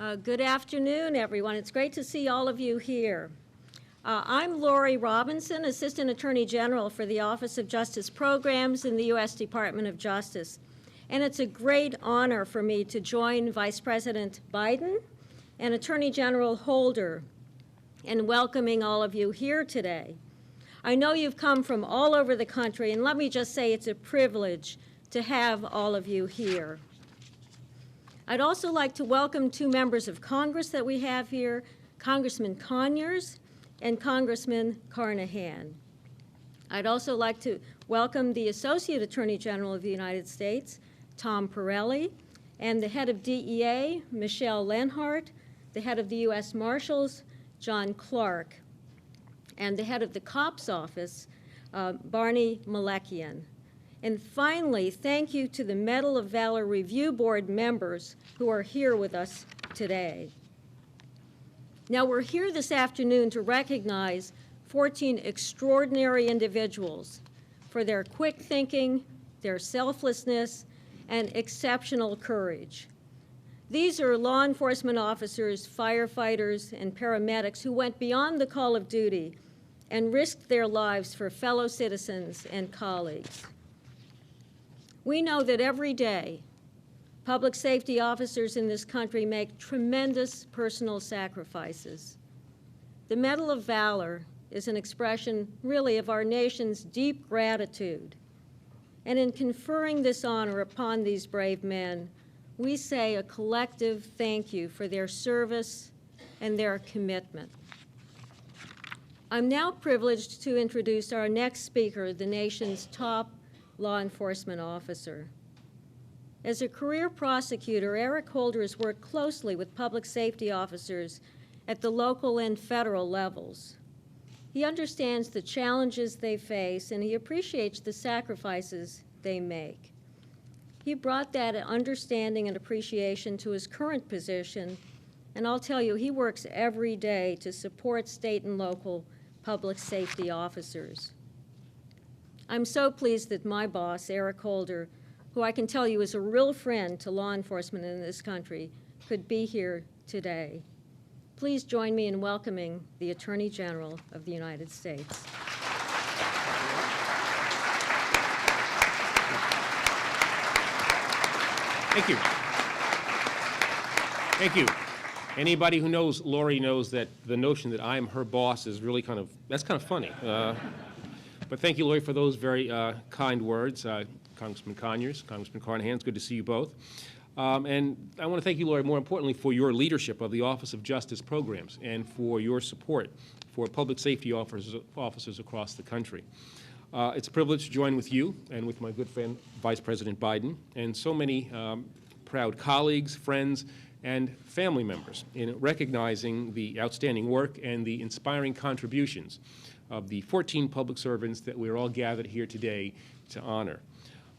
Good afternoon, everyone. It's great to see all of you here. I'm Lori Robinson, Assistant Attorney General for the Office of Justice Programs in the U.S. Department of Justice. And it's a great honor for me to join Vice President Biden and Attorney General Holder in welcoming all of you here today. I know you've come from all over the country, and let me just say it's a privilege to have all of you here. I'd also like to welcome two members of Congress that we have here, Congressman Conyers and Congressman Carnahan. I'd also like to welcome the Associate Attorney General of the United States, Tom Pirelli, and the head of DEA, Michelle Lenhart, the head of the U.S. Marshals, John Clark, and the head of the COPS office, Barney Malakian. And finally, thank you to the Medal of Valor Review Board members who are here with us today. Now, we're here this afternoon to recognize 14 extraordinary individuals for their quick thinking, their selflessness, and exceptional courage. These are law enforcement officers, firefighters, and paramedics who went beyond the call of duty and risked their lives for fellow citizens and colleagues. We know that every day, public safety officers in this country make tremendous personal sacrifices. The Medal of Valor is an expression, really, of our nation's deep gratitude. And in conferring this honor upon these brave men, we say a collective thank you for their service and their commitment. I'm now privileged to introduce our next speaker, the nation's top law enforcement officer. As a career prosecutor, Eric Holder has worked closely with public safety officers at the local and federal levels. He understands the challenges they face, and he appreciates the sacrifices they make. He brought that understanding and appreciation to his current position, and I'll tell you, he works every day to support state and local public safety officers. I'm so pleased that my boss, Eric Holder, who I can tell you is a real friend to law enforcement in this country, could be here today. Please join me in welcoming the Attorney General of the United States. Thank you. Thank you. Anybody who knows Lori knows that the notion that I am her boss is really that's kind of funny. But thank you, Lori, for those very kind words. Congressman Conyers, Congressman Carnahan, it's good to see you both. And I want to thank you, Lori, more importantly, for your leadership of the Office of Justice Programs and for your support for public safety officers across the country. It's a privilege to join with you and with my good friend, Vice President Biden, and so many proud colleagues, friends, and family members in recognizing the outstanding work and the inspiring contributions of the 14 public servants that we're all gathered here today to honor.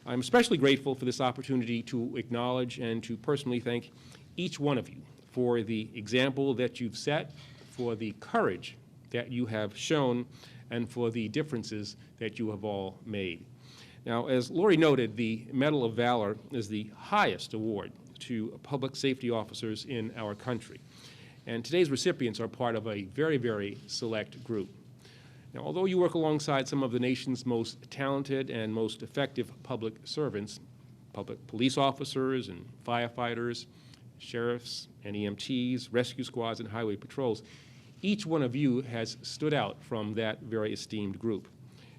I'm especially grateful for this opportunity to acknowledge and to personally thank each one of you for the example that you've set, for the courage that you have shown, and for the differences that you have all made. Now, as Lori noted, the Medal of Valor is the highest award to public safety officers in our country. And today's recipients are part of a very, very select group. Now, although you work alongside some of the nation's most talented and most effective public servants, public police officers and firefighters, sheriffs and EMTs, rescue squads and highway patrols, each one of you has stood out from that very esteemed group.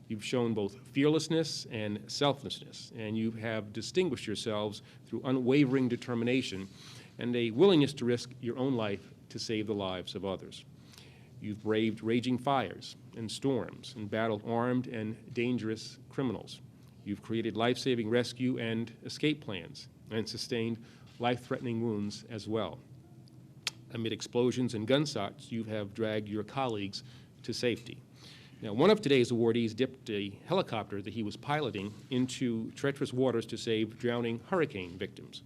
You've shown both fearlessness and selflessness, and you have distinguished yourselves through unwavering determination and a willingness to risk your own life to save the lives of others. You've braved raging fires and storms and battled armed and dangerous criminals. You've created life-saving rescue and escape plans and sustained life-threatening wounds as well. Amid explosions and gunshots, you have dragged your colleagues to safety. Now, one of today's awardees dipped a helicopter that he was piloting into treacherous waters to save drowning hurricane victims.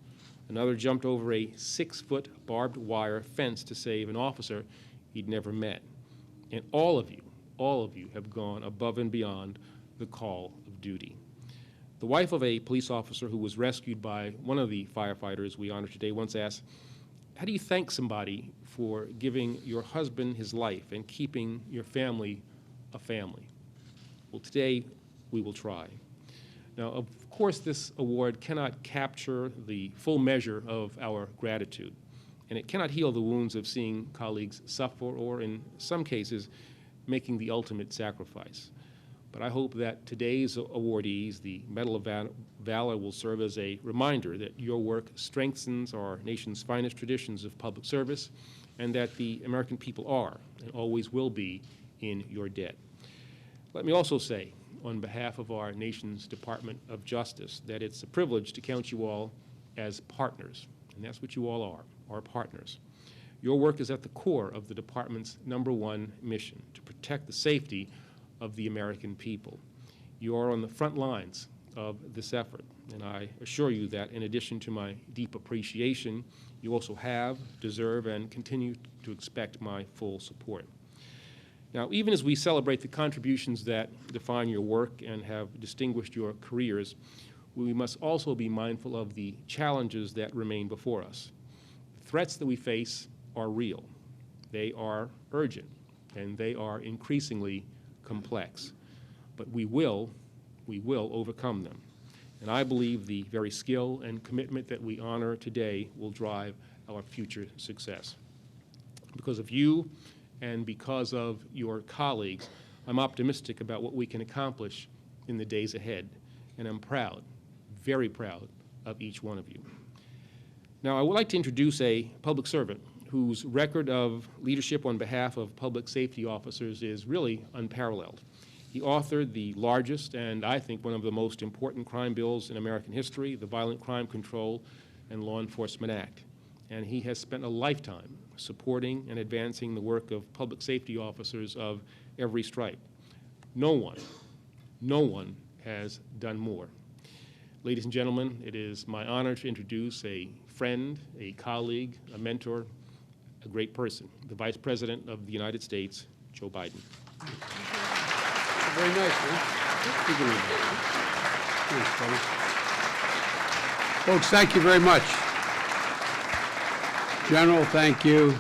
Another jumped over a 6-foot barbed wire fence to save an officer he'd never met. And all of you have gone above and beyond the call of duty. The wife of a police officer who was rescued by one of the firefighters we honor today once asked, how do you thank somebody for giving your husband his life and keeping your family a family? Well, today we will try. Now, of course, this award cannot capture the full measure of our gratitude, and it cannot heal the wounds of seeing colleagues suffer or, in some cases, making the ultimate sacrifice. But I hope that today's awardees, the Medal of Valor, will serve as a reminder that your work strengthens our nation's finest traditions of public service, and that the American people are and always will be in your debt. Let me also say, on behalf of our nation's Department of Justice, that it's a privilege to count you all as partners, and that's what you all are partners. Your work is at the core of the department's #1 mission, to protect the safety of the American people. You are on the front lines of this effort, and I assure you that in addition to my deep appreciation, you also have, deserve, and continue to expect my full support. Now, even as we celebrate the contributions that define your work and have distinguished your careers, we must also be mindful of the challenges that remain before us. The threats that we face are real, they are urgent, and they are increasingly complex. But we will overcome them. And I believe the very skill and commitment that we honor today will drive our future success. Because of you and because of your colleagues, I'm optimistic about what we can accomplish in the days ahead. And I'm proud, very proud of each one of you. Now, I would like to introduce a public servant whose record of leadership on behalf of public safety officers is really unparalleled. He authored the largest and, I think, one of the most important crime bills in American history, the Violent Crime Control and Law Enforcement Act. And he has spent a lifetime supporting and advancing the work of public safety officers of every stripe. No one has done more. Ladies and gentlemen, it is my honor to introduce a friend, a colleague, a mentor, a great person, the Vice President of the United States, Joe Biden. Very nice, man. Thanks, folks, thank you very much. General, thank you.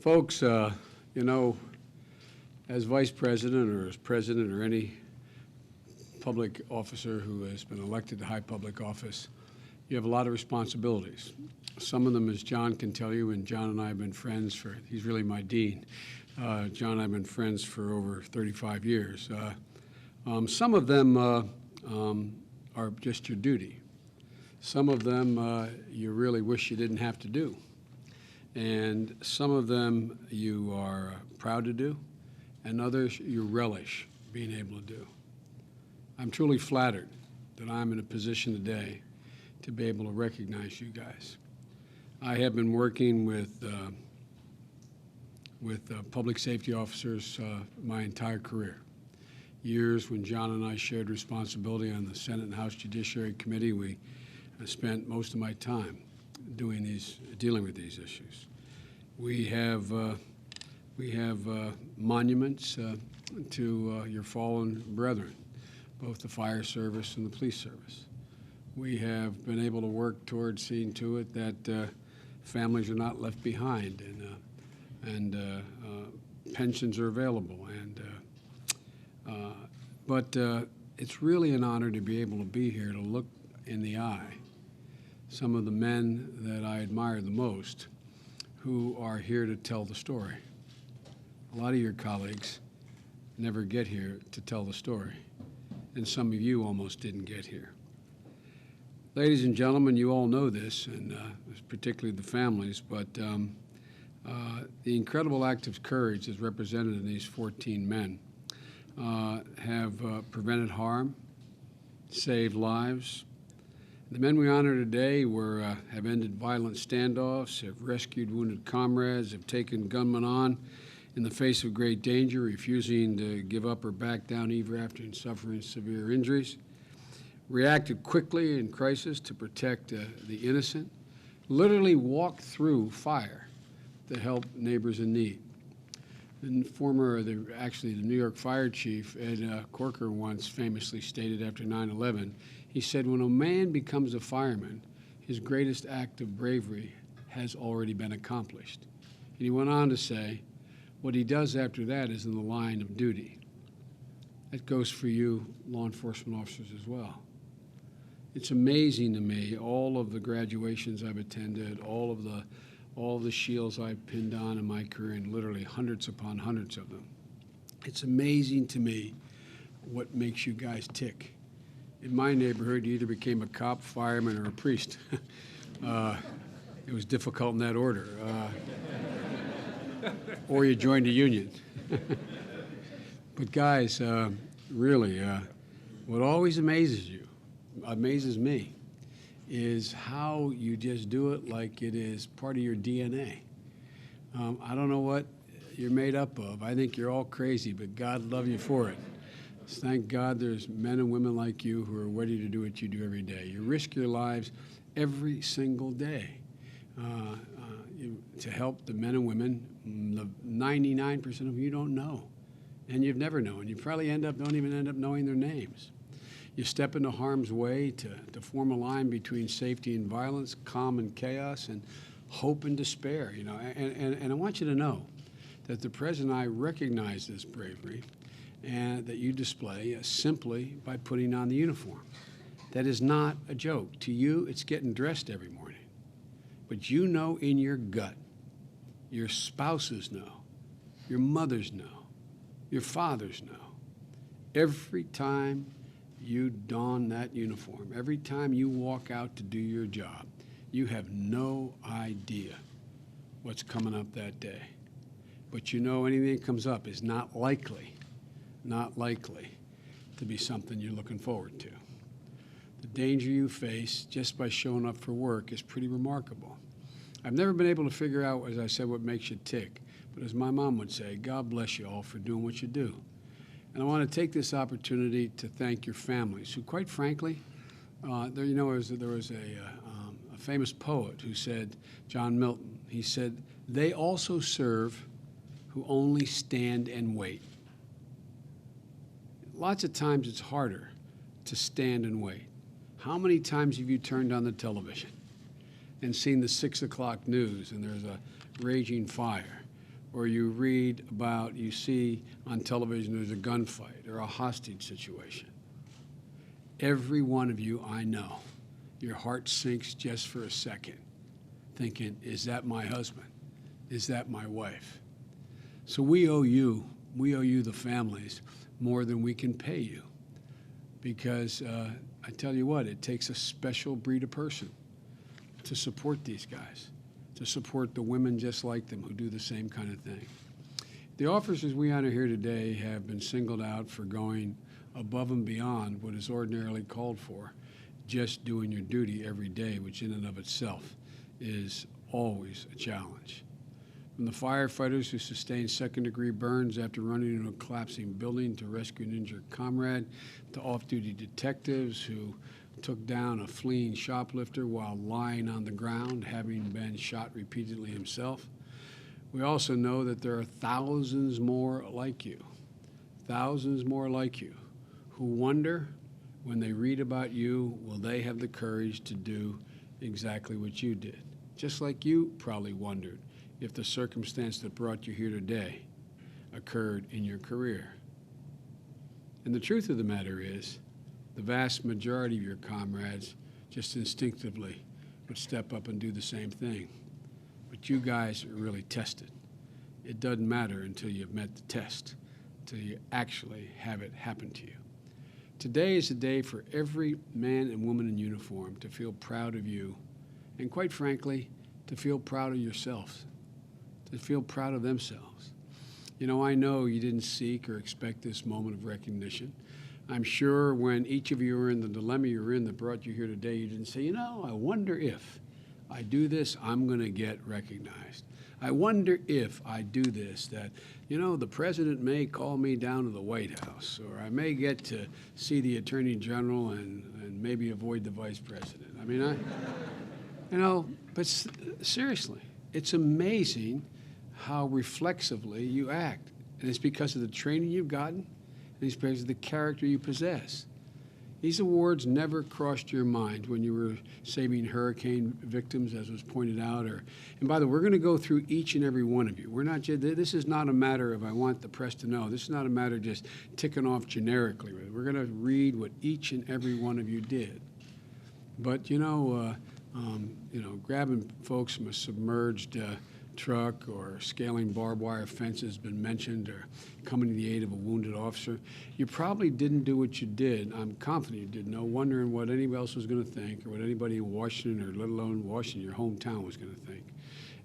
Folks, you know, as Vice President or as President or any public officer who has been elected to high public office, you have a lot of responsibilities. Some of them, as John can tell you, and John and I have been friends for, he's really my dean. John and I have been friends for over 35 years. Some of them are just your duty. Some of them you really wish you didn't have to do. And some of them you are proud to do, and others you relish being able to do. I'm truly flattered that I'm in a position today to be able to recognize you guys. I have been working with public safety officers my entire career. Years when John and I shared responsibility on the Senate and House Judiciary Committee, we spent most of my time dealing with these issues. We have monuments to your fallen brethren, both the fire service and the police service. We have been able to work towards seeing to it that families are not left behind, and pensions are available. But it's really an honor to be able to be here to look in the eye some of the men that I admire the most who are here to tell the story. A lot of your colleagues never get here to tell the story, and some of you almost didn't get here. Ladies and gentlemen, you all know this, and particularly the families, but the incredible act of courage that's represented in these 14 men have prevented harm, saved lives. The men we honor today have ended violent standoffs, have rescued wounded comrades, have taken gunmen on in the face of great danger, refusing to give up or back down even after suffering severe injuries, reacted quickly in crisis to protect the innocent, literally walked through fire to help neighbors in need. And the New York fire chief, Ed Corker, once famously stated after 9/11, he said, when a man becomes a fireman, his greatest act of bravery has already been accomplished. And he went on to say, what he does after that is in the line of duty. That goes for you law enforcement officers as well. It's amazing to me, all of the graduations I've attended, all of the shields I've pinned on in my career, and literally hundreds upon hundreds of them. It's amazing to me what makes you guys tick. In my neighborhood, you either became a cop, fireman, or a priest. It was difficult in that order. Or you joined a union. But guys, really, what always amazes me, is how you just do it like it is part of your DNA. I don't know what you're made up of. I think you're all crazy, but God love you for it. Thank God there's men and women like you who are ready to do what you do every day. You risk your lives every single day to help the men and women, the 99% of them you don't know, and you've never known. You probably don't even end up knowing their names. You step into harm's way to form a line between safety and violence, calm and chaos, and hope and despair. You know, and I want you to know that the President and I recognize this bravery and that you display simply by putting on the uniform. That is not a joke. To you, it's getting dressed every morning. But you know in your gut, your spouses know, your mothers know, your fathers know. Every time you don that uniform, every time you walk out to do your job, you have no idea what's coming up that day. But you know anything that comes up is not likely to be something you're looking forward to. The danger you face just by showing up for work is pretty remarkable. I've never been able to figure out, as I said, what makes you tick. But as my mom would say, God bless you all for doing what you do. And I want to take this opportunity to thank your families, who, quite frankly, there was a famous poet who said, John Milton, he said, they also serve who only stand and wait. Lots of times it's harder to stand and wait. How many times have you turned on the television and seen the 6 o'clock news and there's a raging fire? Or you see on television there's a gunfight or a hostage situation. Every one of you I know, your heart sinks just for a second, thinking, is that my husband? Is that my wife? So we owe you, the families, more than we can pay you. Because I tell you what, it takes a special breed of person to support these guys, to support the women just like them who do the same kind of thing. The officers we honor here today have been singled out for going above and beyond what is ordinarily called for, just doing your duty every day, which in and of itself is always a challenge. From the firefighters who sustained second-degree burns after running into a collapsing building to rescue an injured comrade, to off-duty detectives who took down a fleeing shoplifter while lying on the ground, having been shot repeatedly himself. We also know that there are thousands more like you, who wonder when they read about you, will they have the courage to do exactly what you did? Just like you probably wondered if the circumstance that brought you here today occurred in your career. And the truth of the matter is, the vast majority of your comrades just instinctively would step up and do the same thing. But you guys are really tested. It doesn't matter until you've met the test, until you actually have it happen to you. Today is a day for every man and woman in uniform to feel proud of you, and quite frankly, to feel proud of yourselves, to feel proud of themselves. You know, I know you didn't seek or expect this moment of recognition. I'm sure when each of you are in the dilemma you're in that brought you here today, you didn't say, you know, I wonder if I do this, I'm going to get recognized. I wonder if I do this, that, you know, the president may call me down to the White House, or I may get to see the Attorney General and maybe avoid the Vice President. I mean, but seriously, it's amazing how reflexively you act. And it's because of the training you've gotten, and it's because of the character you possess. These awards never crossed your mind when you were saving hurricane victims, as was pointed out. And by the way, we're going to go through each and every one of you. This is not a matter of I want the press to know. This is not a matter of just ticking off generically. We're going to read what each and every one of you did. But grabbing folks from a submerged truck or scaling barbed wire fences has been mentioned, or coming to the aid of a wounded officer. You probably didn't do what you did. I'm confident you did. No, wondering what anybody else was going to think, or what anybody in Washington, or let alone Washington, your hometown, was going to think,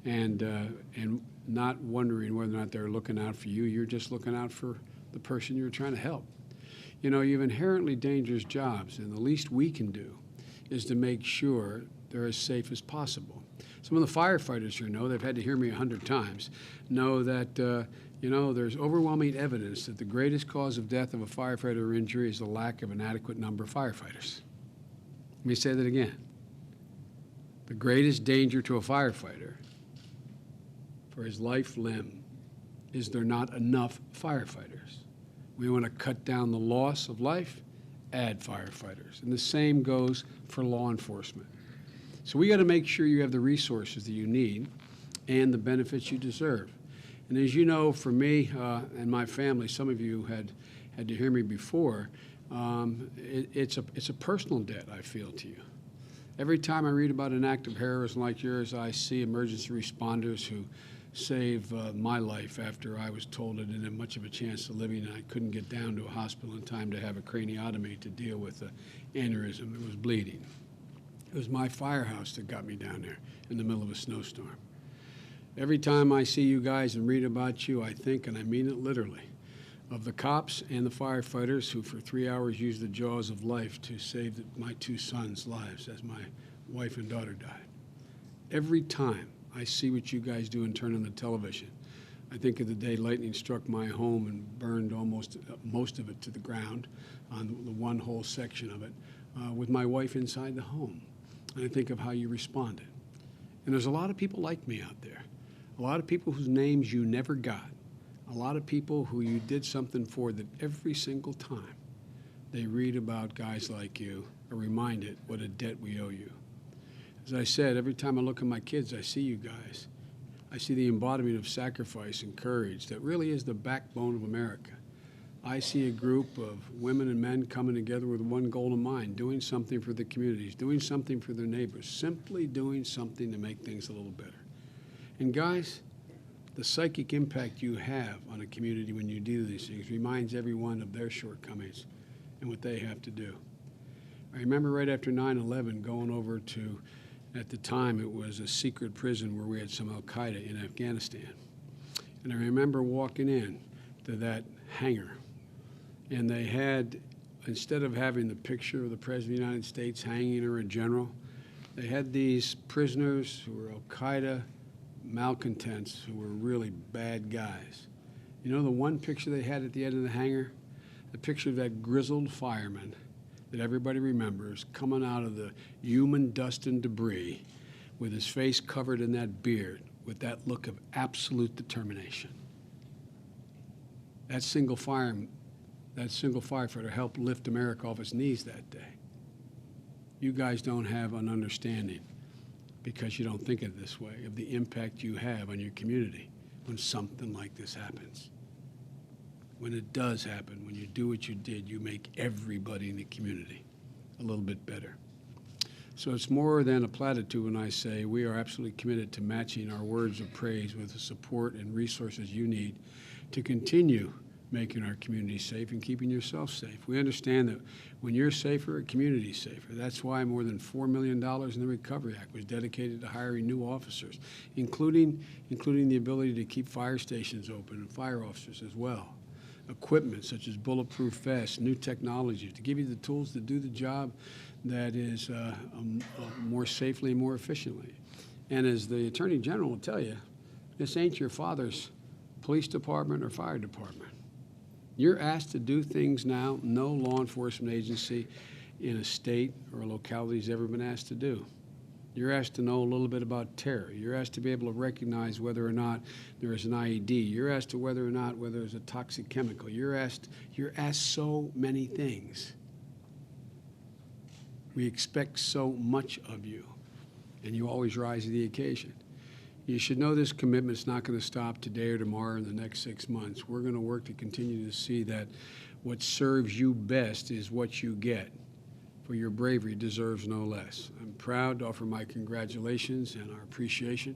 and not wondering whether or not they're looking out for you. You're just looking out for the person you're trying to help. You have inherently dangerous jobs, and the least we can do is to make sure they're as safe as possible. Some of the firefighters here know, they've had to hear me 100 times, know that, there's overwhelming evidence that the greatest cause of death of a firefighter or injury is the lack of an adequate number of firefighters. Let me say that again. The greatest danger to a firefighter for his life limb is there not enough firefighters. We want to cut down the loss of life, add firefighters. And the same goes for law enforcement. So we got to make sure you have the resources that you need and the benefits you deserve. And as you know, for me and my family, some of you had to hear me before, it's a personal debt I feel to you. Every time I read about an act of heroism like yours, I see emergency responders who saved my life after I was told I didn't have much of a chance of living, and I couldn't get down to a hospital in time to have a craniotomy to deal with an aneurysm that was bleeding. It was my firehouse that got me down there in the middle of a snowstorm. Every time I see you guys and read about you, I think, and I mean it literally, of the cops and the firefighters who for 3 hours used the jaws of life to save my 2 sons' lives as my wife and daughter died. Every time I see what you guys do and turn on the television, I think of the day lightning struck my home and burned most of it to the ground, on the one whole section of it, with my wife inside the home. And I think of how you responded. And there's a lot of people like me out there, a lot of people whose names you never got, a lot of people who you did something for that every single time they read about guys like you are reminded what a debt we owe you. As I said, every time I look at my kids, I see you guys. I see the embodiment of sacrifice and courage that really is the backbone of America. I see a group of women and men coming together with one goal in mind, doing something for the communities, doing something for their neighbors, simply doing something to make things a little better. And guys, the psychic impact you have on a community when you do these things reminds everyone of their shortcomings and what they have to do. I remember right after 9/11 going over to, at the time it was a secret prison where we had some Al-Qaeda in Afghanistan. And I remember walking in to that hangar, and they had, instead of having the picture of the President of the United States hanging or a general, they had these prisoners who were Al-Qaeda malcontents who were really bad guys. You know the one picture they had at the end of the hangar? The picture of that grizzled fireman that everybody remembers coming out of the human dust and debris with his face covered in that beard with that look of absolute determination. That single firefighter helped lift America off its knees that day. You guys don't have an understanding, because you don't think of it this way, of the impact you have on your community when something like this happens. When it does happen, when you do what you did, you make everybody in the community a little bit better. So it's more than a platitude when I say we are absolutely committed to matching our words of praise with the support and resources you need to continue making our community safe and keeping yourself safe. We understand that when you're safer, a community's safer. That's why more than $4 million in the Recovery Act was dedicated to hiring new officers, including the ability to keep fire stations open and fire officers as well. Equipment such as bulletproof vests, new technology to give you the tools to do the job that is more safely and more efficiently. And as the Attorney General will tell you, this ain't your father's police department or fire department. You're asked to do things now no law enforcement agency in a state or a locality has ever been asked to do. You're asked to know a little bit about terror. You're asked to be able to recognize whether or not there is an IED. You're asked to whether there's a toxic chemical. You're asked so many things. We expect so much of you, and you always rise to the occasion. You should know this commitment's not going to stop today or tomorrow or in the next 6 months. We're going to work to continue to see that what serves you best is what you get. For your bravery deserves no less. I'm proud to offer my congratulations and our appreciation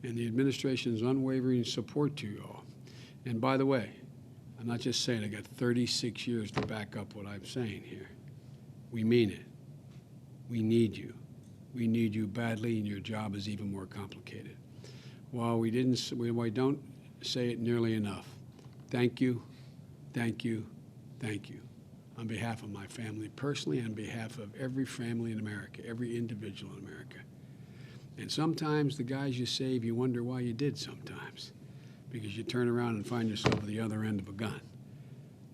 and the administration's unwavering support to you all. And by the way, I'm not just saying, I got 36 years to back up what I'm saying here. We mean it. We need you. We need you badly, and your job is even more complicated. While we don't say it nearly enough, thank you, thank you, thank you. On behalf of my family personally, on behalf of every family in America, every individual in America. And sometimes the guys you save, you wonder why you did sometimes, because you turn around and find yourself at the other end of a gun.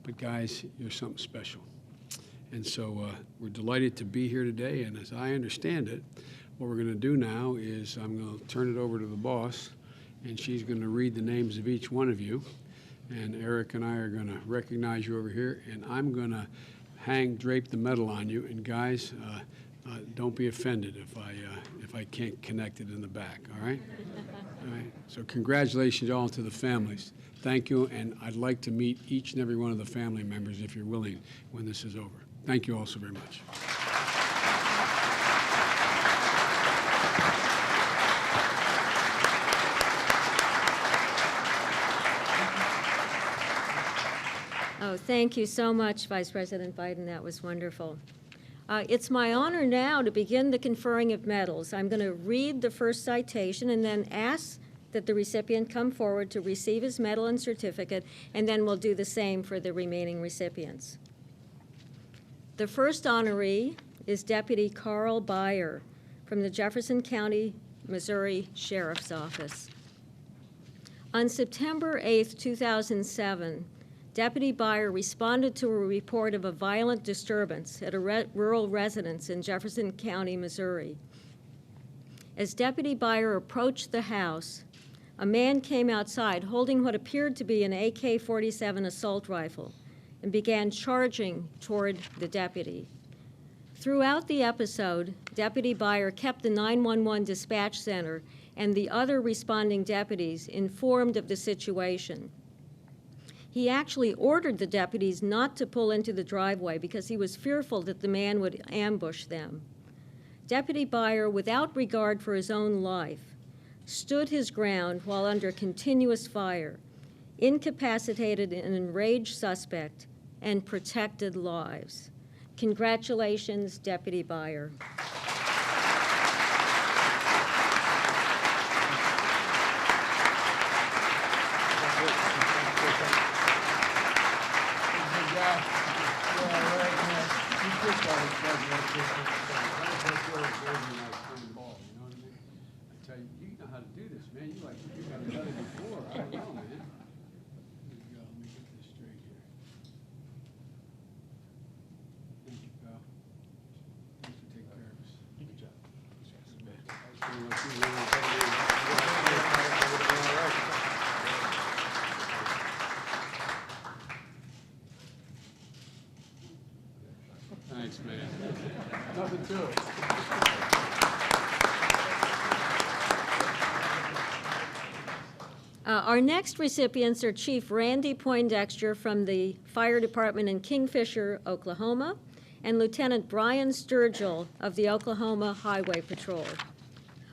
But guys, you're something special. And so we're delighted to be here today, and as I understand it, what we're going to do now is I'm going to turn it over to the boss, and she's going to read the names of each one of you. And Eric and I are going to recognize you over here, and I'm going to drape the medal on you. And guys, don't be offended if I can't connect it in the back, all right? All right. So congratulations all to the families. Thank you, and I'd like to meet each and every one of the family members, if you're willing, when this is over. Thank you all so very much. Oh, thank you so much, Vice President Biden. That was wonderful. It's my honor now to begin the conferring of medals. I'm going to read the first citation and then ask that the recipient come forward to receive his medal and certificate, and then we'll do the same for the remaining recipients. The first honoree is Deputy Carl Byer from the Jefferson County, Missouri Sheriff's Office. On September 8, 2007, Deputy Byer responded to a report of a violent disturbance at a rural residence in Jefferson County, Missouri. As Deputy Byer approached the house, a man came outside holding what appeared to be an AK-47 assault rifle and began charging toward the deputy. Throughout the episode, Deputy Byer kept the 911 dispatch center and the other responding deputies informed of the situation. He actually ordered the deputies not to pull into the driveway because he was fearful that the man would ambush them. Deputy Byer, without regard for his own life, stood his ground while under continuous fire, incapacitated an enraged suspect, and protected lives. Congratulations, Deputy Byer. Thanks, man. Nothing to it. Our next recipients are Chief Randy Poindexter from the Fire Department in Kingfisher, Oklahoma, and Lieutenant Brian Sturgill of the Oklahoma Highway Patrol.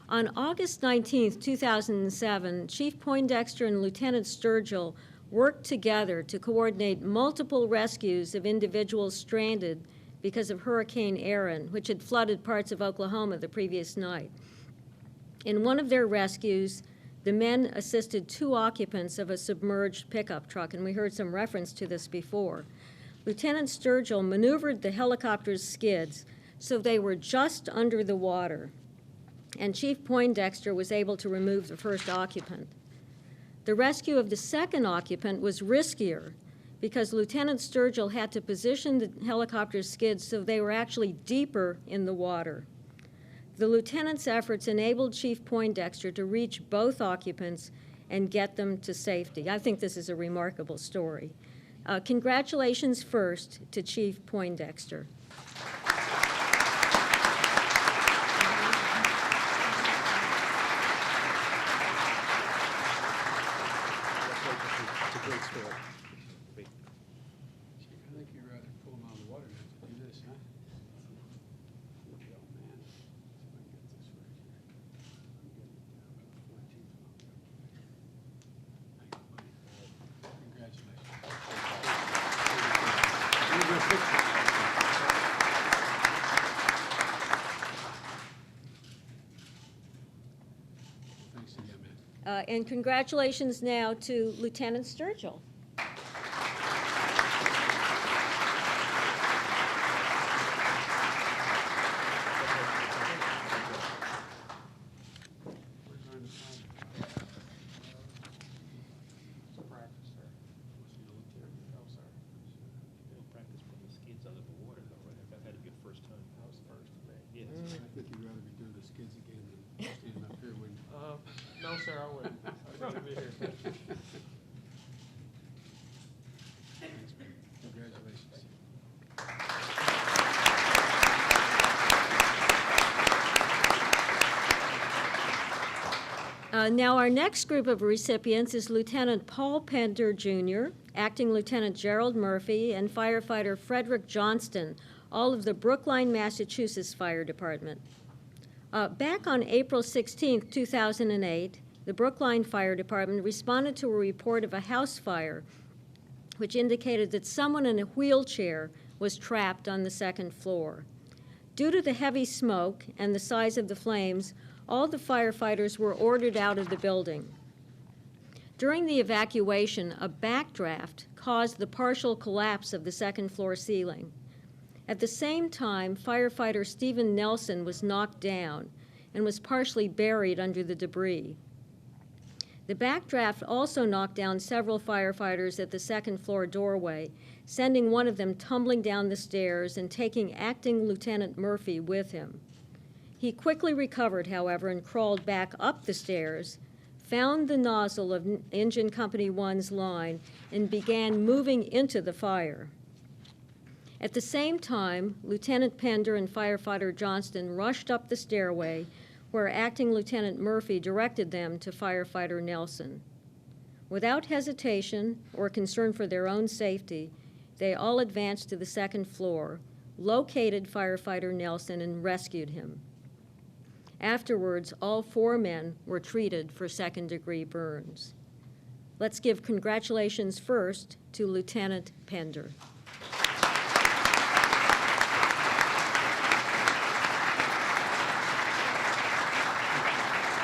On August 19, 2007, Chief Poindexter and Lieutenant Sturgill worked together to coordinate multiple rescues of individuals stranded because of Hurricane Erin, which had flooded parts of Oklahoma the previous night. In one of their rescues, the men assisted 2 occupants of a submerged pickup truck, and we heard some reference to this before. Lieutenant Sturgill maneuvered the helicopter's skids so they were just under the water, and Chief Poindexter was able to remove the first occupant. The rescue of the second occupant was riskier because Lieutenant Sturgill had to position the helicopter's skids so they were actually deeper in the water. The lieutenant's efforts enabled Chief Poindexter to reach both occupants and get them to safety. I think this is a remarkable story. Congratulations first to Chief Poindexter. Great story. Great. I think you'd rather pull them out of the water than to do this, huh? Good old man. See if I can get this right here. I'm getting it down about the 14th one. Thank you, buddy. Congratulations. Here's your picture. Thanks again, man. And congratulations now to Lieutenant Sturgill. We're going to find Practice, sir. No, sir. Don't practice putting the skids under the water, though, right? That had to be a first time. That was the first, man. Yes. I think you'd rather be doing the skids again than standing up here, wouldn't you? No, sir, I wouldn't. I'd rather be here. Thanks, man. Congratulations. Now, our next group of recipients is Lieutenant Paul Pender, Jr., Acting Lieutenant Gerald Murphy, and firefighter Frederick Johnston, all of the Brookline, Massachusetts Fire Department. Back on April 16, 2008, the Brookline Fire Department responded to a report of a house fire which indicated that someone in a wheelchair was trapped on the second floor. Due to the heavy smoke and the size of the flames, all the firefighters were ordered out of the building. During the evacuation, a backdraft caused the partial collapse of the second floor ceiling. At the same time, firefighter Stephen Nelson was knocked down and was partially buried under the debris. The backdraft also knocked down several firefighters at the second floor doorway, sending one of them tumbling down the stairs and taking Acting Lieutenant Murphy with him. He quickly recovered, however, and crawled back up the stairs, found the nozzle of Engine Company 1's line, and began moving into the fire. At the same time, Lieutenant Pender and firefighter Johnston rushed up the stairway, where Acting Lieutenant Murphy directed them to firefighter Nelson. Without hesitation or concern for their own safety, they all advanced to the second floor, located firefighter Nelson, and rescued him. Afterwards, all 4 men were treated for second-degree burns. Let's give congratulations first to Lieutenant Pender.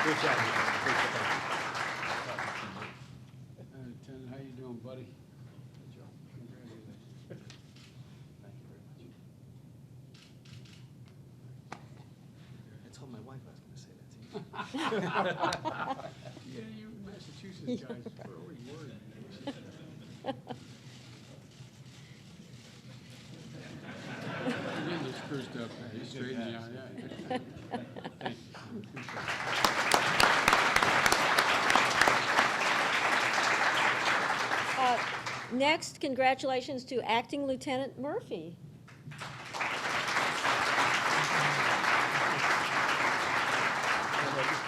Good job. Lieutenant, how you doing, buddy? Good job. Congratulations. Thank you very much. I told my wife I was going to say that to you. Yeah, you Massachusetts guys are always worried. You're getting this spruced up, man. He's straightening you out, yeah. Thank you. Next, congratulations to Acting Lieutenant Murphy.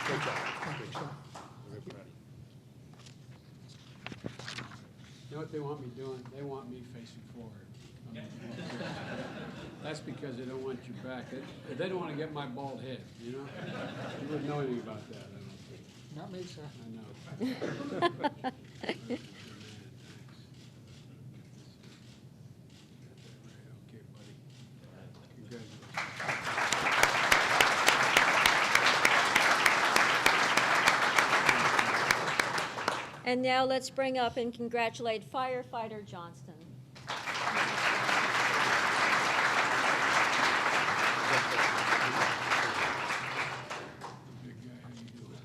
Great job. Great job. We're very proud of you. You know what they want me doing? They want me facing forward. That's because they don't want you back. They don't want to get my bald head, you know? You wouldn't know anything about that, I don't think. Not me, sir. I know. Okay, buddy. Congratulations. And now let's bring up and congratulate firefighter Johnston. Big guy, how you doing?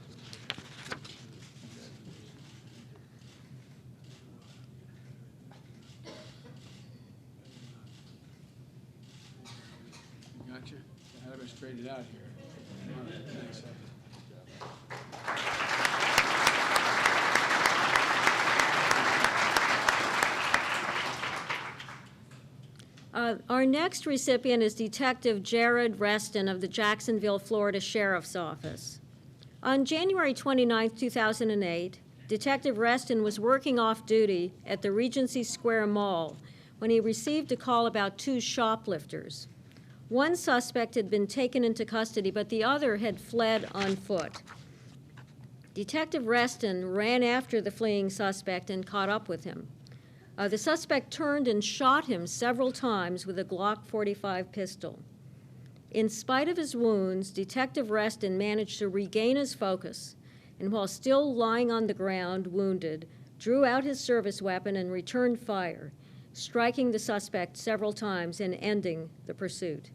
You got you? I have it straightened out here. All right, thanks. Our next recipient is Detective Jared Reston of the Jacksonville, Florida Sheriff's Office. On January 29, 2008, Detective Reston was working off-duty at the Regency Square Mall when he received a call about 2 shoplifters. One suspect had been taken into custody, but the other had fled on foot. Detective Reston ran after the fleeing suspect and caught up with him. The suspect turned and shot him several times with a Glock 45 pistol. In spite of his wounds, Detective Reston managed to regain his focus, and while still lying on the ground, wounded, drew out his service weapon and returned fire, striking the suspect several times and ending the pursuit.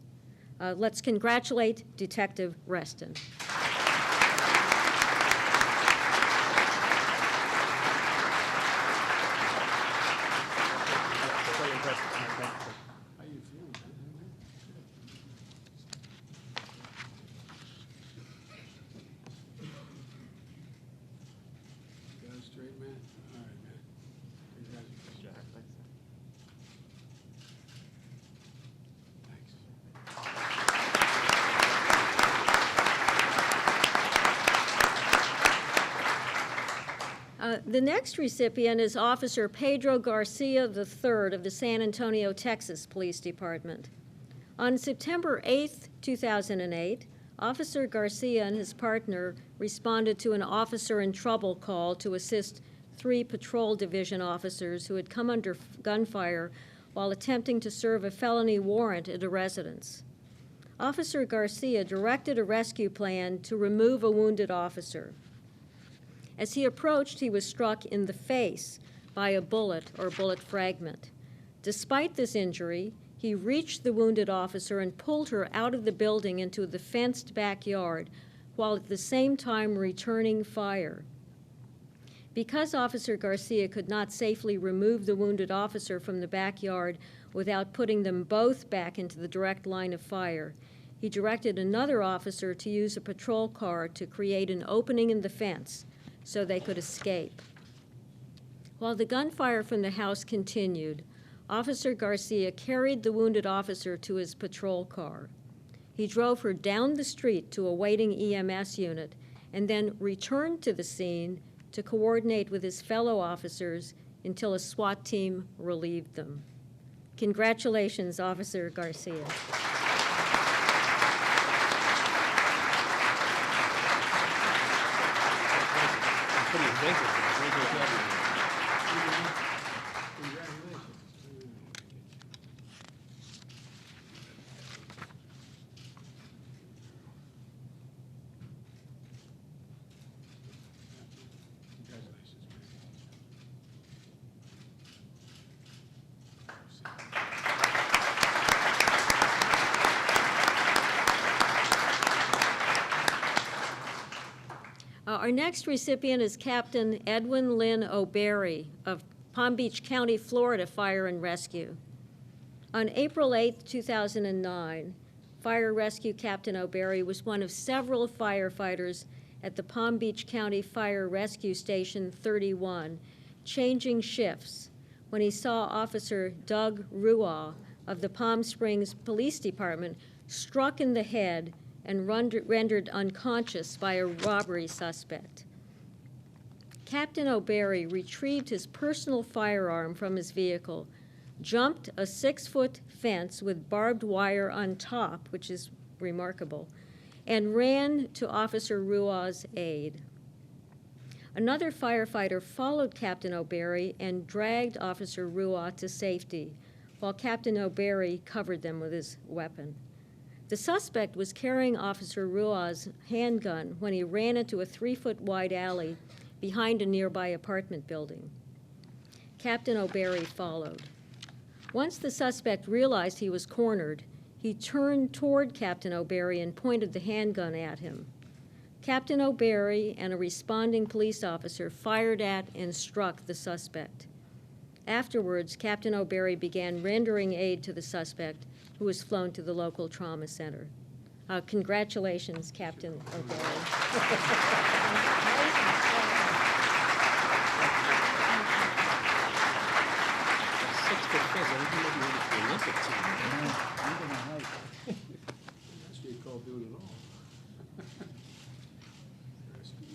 Let's congratulate Detective Reston. How you feeling, man? Got it straight, man? All right, man. Congratulations. Thanks. The next recipient is Officer Pedro Garcia III of the San Antonio, Texas Police Department. On September 8, 2008, Officer Garcia and his partner responded to an officer in trouble call to assist 3 patrol division officers who had come under gunfire while attempting to serve a felony warrant at a residence. Officer Garcia directed a rescue plan to remove a wounded officer. As he approached, he was struck in the face by a bullet or bullet fragment. Despite this injury, he reached the wounded officer and pulled her out of the building into the fenced backyard, while at the same time returning fire. Because Officer Garcia could not safely remove the wounded officer from the backyard without putting them both back into the direct line of fire, he directed another officer to use a patrol car to create an opening in the fence so they could escape. While the gunfire from the house continued, Officer Garcia carried the wounded officer to his patrol car. He drove her down the street to a waiting EMS unit and then returned to the scene to coordinate with his fellow officers until a SWAT team relieved them. Congratulations, Officer Garcia. Our next recipient is Captain Edwin Lynn O'Berry of Palm Beach County, Florida Fire and Rescue. On April 8, 2009, Fire Rescue Captain O'Berry was one of several firefighters at the Palm Beach County Fire Rescue Station 31, changing shifts, when he saw Officer Doug Ruaw of the Palm Springs Police Department struck in the head and rendered unconscious by a robbery suspect. Captain O'Berry retrieved his personal firearm from his vehicle, jumped a 6-foot fence with barbed wire on top, which is remarkable, and ran to Officer Ruaw's aid. Another firefighter followed Captain O'Berry and dragged Officer Ruaw to safety, while Captain O'Berry covered them with his weapon. The suspect was carrying Officer Ruaw's handgun when he ran into a 3-foot wide alley behind a nearby apartment building. Captain O'Berry followed. Once the suspect realized he was cornered, he turned toward Captain O'Berry and pointed the handgun at him. Captain O'Berry and a responding police officer fired at and struck the suspect. Afterwards, Captain O'Berry began rendering aid to the suspect, who was flown to the local trauma center. Congratulations, Captain O'Berry. That's what you call doing it all. Rescue.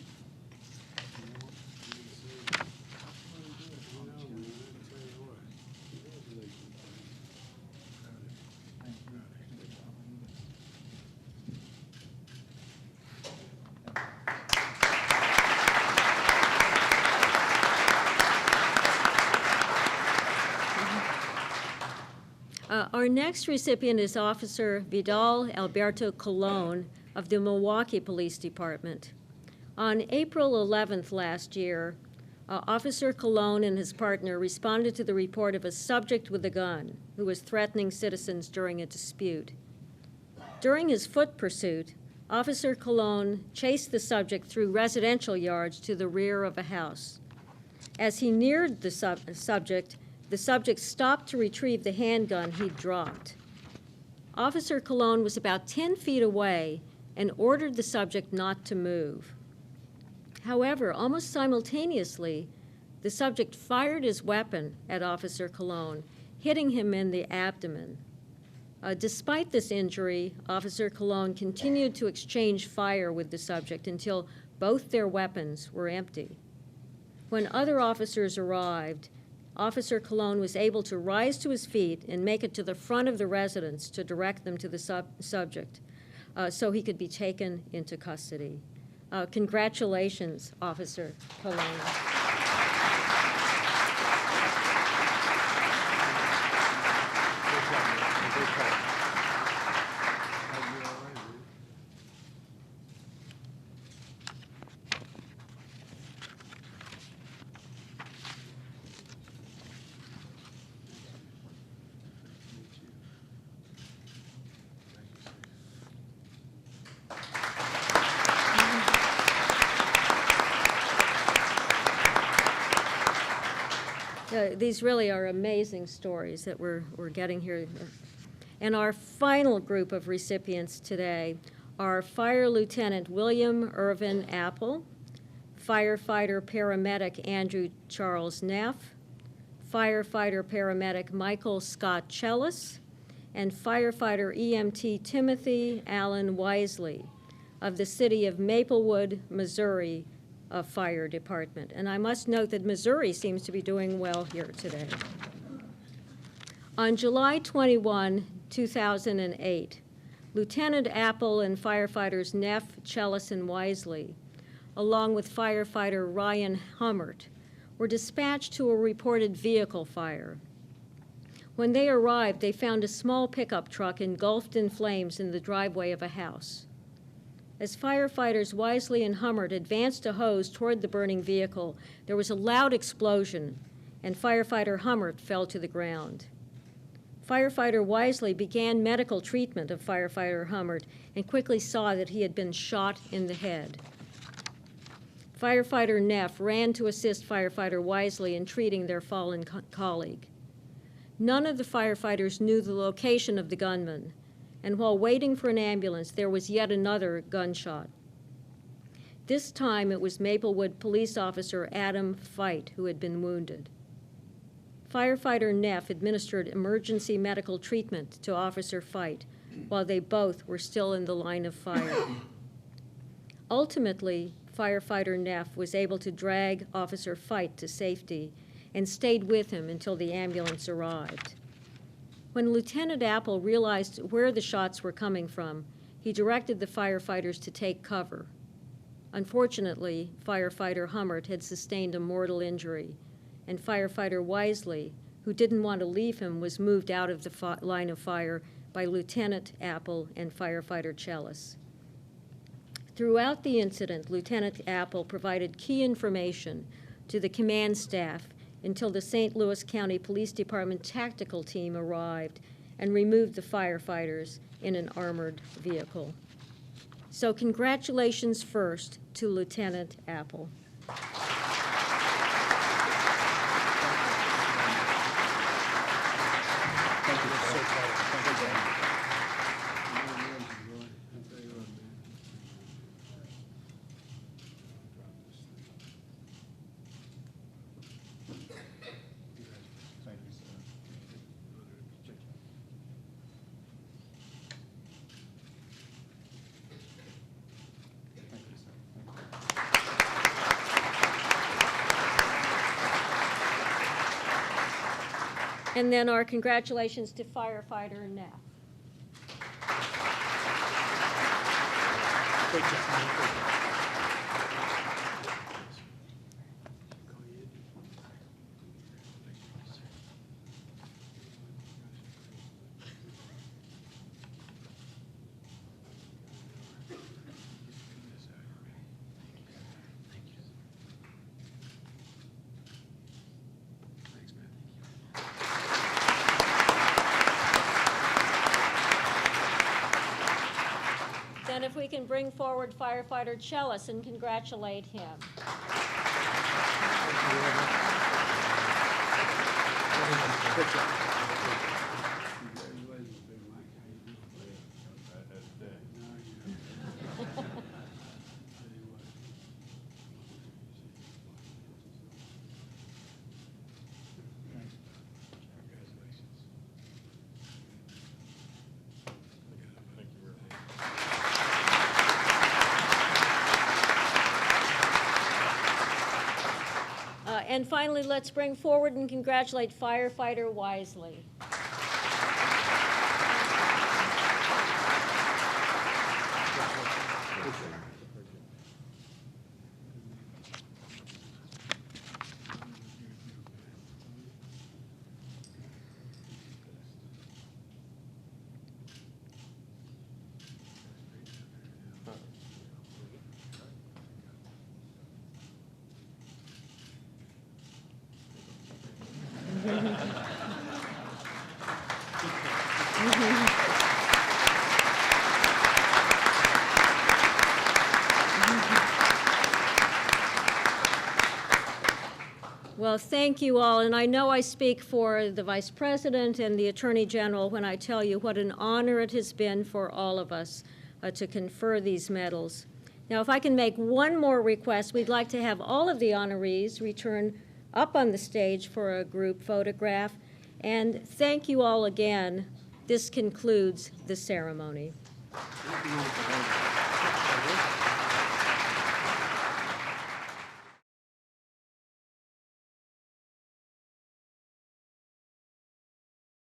Our next recipient is Officer Vidal Alberto Colon of the Milwaukee Police Department. On April 11th last year, Officer Colon and his partner responded to the report of a subject with a gun who was threatening citizens during a dispute. During his foot pursuit, Officer Colon chased the subject through residential yards to the rear of a house. As he neared the subject stopped to retrieve the handgun he'd dropped. Officer Colon was about 10 feet away and ordered the subject not to move. However, almost simultaneously, the subject fired his weapon at Officer Colon, hitting him in the abdomen. Despite this injury, Officer Colon continued to exchange fire with the subject until both their weapons were empty. When other officers arrived, Officer Colon was able to rise to his feet and make it to the front of the residence to direct them to the subject so he could be taken into custody. Congratulations, Officer Colon. These really are amazing stories that we're getting here. And our final group of recipients today are Fire Lieutenant William Irvin Apple, firefighter paramedic Andrew Charles Neff, firefighter paramedic Michael Scott Chellis, and firefighter EMT Timothy Allen Wisely of the city of Maplewood, Missouri, Fire Department. And I must note that Missouri seems to be doing well here today. On July 21, 2008, Lieutenant Apple and firefighters Neff, Chellis, and Wisely, along with firefighter Ryan Hummert, were dispatched to a reported vehicle fire. When they arrived, they found a small pickup truck engulfed in flames in the driveway of a house. As firefighters Wisely and Hummert advanced a hose toward the burning vehicle, there was a loud explosion, and firefighter Hummert fell to the ground. Firefighter Wisely began medical treatment of firefighter Hummert and quickly saw that he had been shot in the head. Firefighter Neff ran to assist firefighter Wisely in treating their fallen colleague. None of the firefighters knew the location of the gunman, and while waiting for an ambulance, there was yet another gunshot. This time, it was Maplewood police officer Adam Fite who had been wounded. Firefighter Neff administered emergency medical treatment to Officer Fite while they both were still in the line of fire. Ultimately, firefighter Neff was able to drag Officer Fite to safety and stayed with him until the ambulance arrived. When Lieutenant Apple realized where the shots were coming from, he directed the firefighters to take cover. Unfortunately, firefighter Hummert had sustained a mortal injury, and firefighter Wisely, who didn't want to leave him, was moved out of the line of fire by Lieutenant Apple and firefighter Chellis. Throughout the incident, Lieutenant Apple provided key information to the command staff until the St. Louis County Police Department tactical team arrived and removed the firefighters in an armored vehicle. So congratulations first to Lieutenant Apple. And then our congratulations to firefighter Neff. Great job. we can bring forward firefighter Chellis and congratulate him. And finally, let's bring forward and congratulate firefighter Wisely. Well, thank you all, and I know I speak for the Vice President and the Attorney General when I tell you what an honor it has been for all of us to confer these medals. Now, if I can make one more request, we'd like to have all of the honorees return up on the stage for a group photograph, and thank you all again. This concludes the ceremony. Thank you.